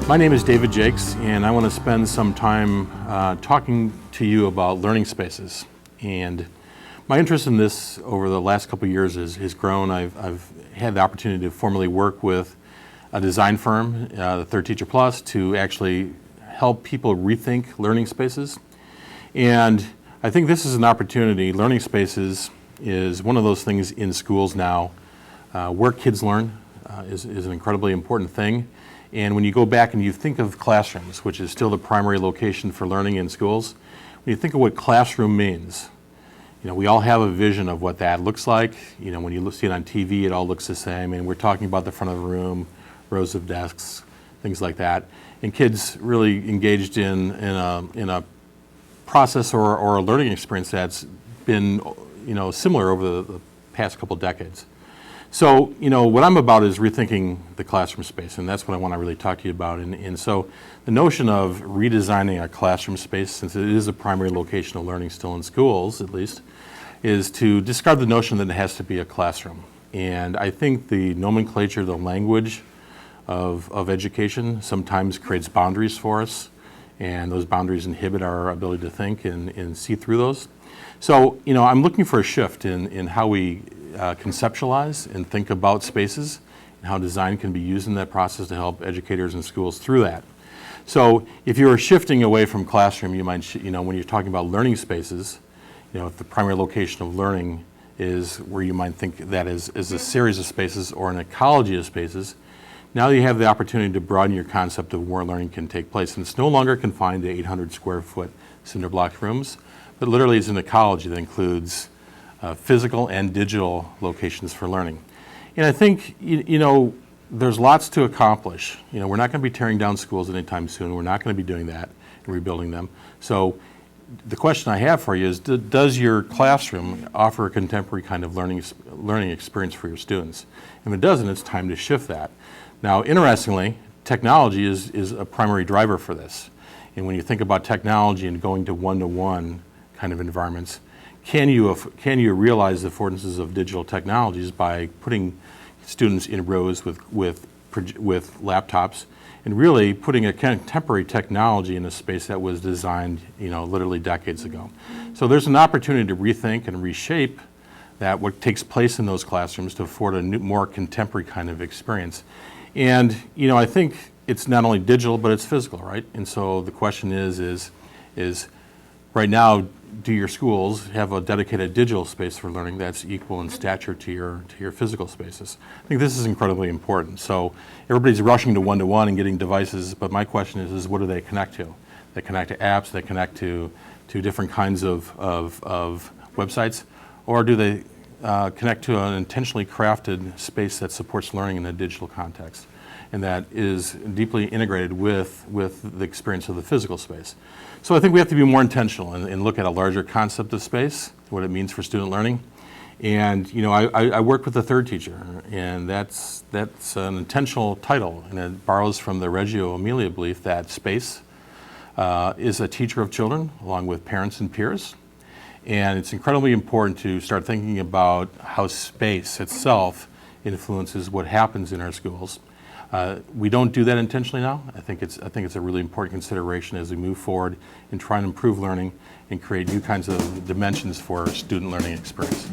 My name is David Jakes, and I want to spend some time talking to you about learning spaces. And my interest in this over the last couple of years has grown. I've had the opportunity to formally work with a design firm, the Third Teacher Plus, to actually help people rethink learning spaces. And I think this is an opportunity. Learning spaces is one of those things in schools now. Where kids learn is an incredibly important thing. And when you go back and you think of classrooms, which is still the primary location for learning in schools, when you think of what classroom means, we all have a vision of what that looks like. When you see it on TV, it all looks the same. And we're talking about the front of the room, rows of desks, things like that. And kids really engaged in a process or a learning experience that's been similar over the past couple decades. So, what I'm about is rethinking the classroom space, and that's what I want to really talk to you about. And so the notion of redesigning a classroom space, since it is a primary location of learning still in schools at least, is to discard the notion that it has to be a classroom. And I think the nomenclature, the language of education sometimes creates boundaries for us, and those boundaries inhibit our ability to think and see through those. So, I'm looking for a shift in how we conceptualize and think about spaces and how design can be used in that process to help educators and schools through that. So if you are shifting away from classroom, you might, when you're talking about learning spaces, if the primary location of learning is where you might think that is a series of spaces or an ecology of spaces, now you have the opportunity to broaden your concept of where learning can take place. And it's no longer confined to 800 square foot cinder block rooms, but literally it's an ecology that includes physical and digital locations for learning. And I think, there's lots to accomplish. We're not going to be tearing down schools anytime soon. We're not going to be doing that and rebuilding them. So the question I have for you is, does your classroom offer a contemporary kind of learning experience for your students? And if it doesn't, it's time to shift that. Now, interestingly, technology is a primary driver for this. And when you think about technology and going to one-to-one kind of environments, can you realize the affordances of digital technologies by putting students in rows with laptops and really putting a contemporary technology in a space that was designed, literally decades ago? So there's an opportunity to rethink and reshape that what takes place in those classrooms to afford a more contemporary kind of experience. And I think it's not only digital, but it's physical, right? And so the question is right now, do your schools have a dedicated digital space for learning that's equal in stature to your physical spaces? I think this is incredibly important. So everybody's rushing to one-to-one and getting devices, but my question is what do they connect to? They connect to apps, they connect to different kinds of websites, or do they connect to an intentionally crafted space that supports learning in a digital context and that is deeply integrated with the experience of the physical space? So I think we have to be more intentional and look at a larger concept of space, what it means for student learning. And I work with the third teacher, and that's an intentional title, and it borrows from the Reggio Emilia belief that space is a teacher of children along with parents and peers. And it's incredibly important to start thinking about how space itself influences what happens in our schools. We don't do that intentionally now. I think it's a really important consideration as we move forward and try and improve learning and create new kinds of dimensions for student learning experience.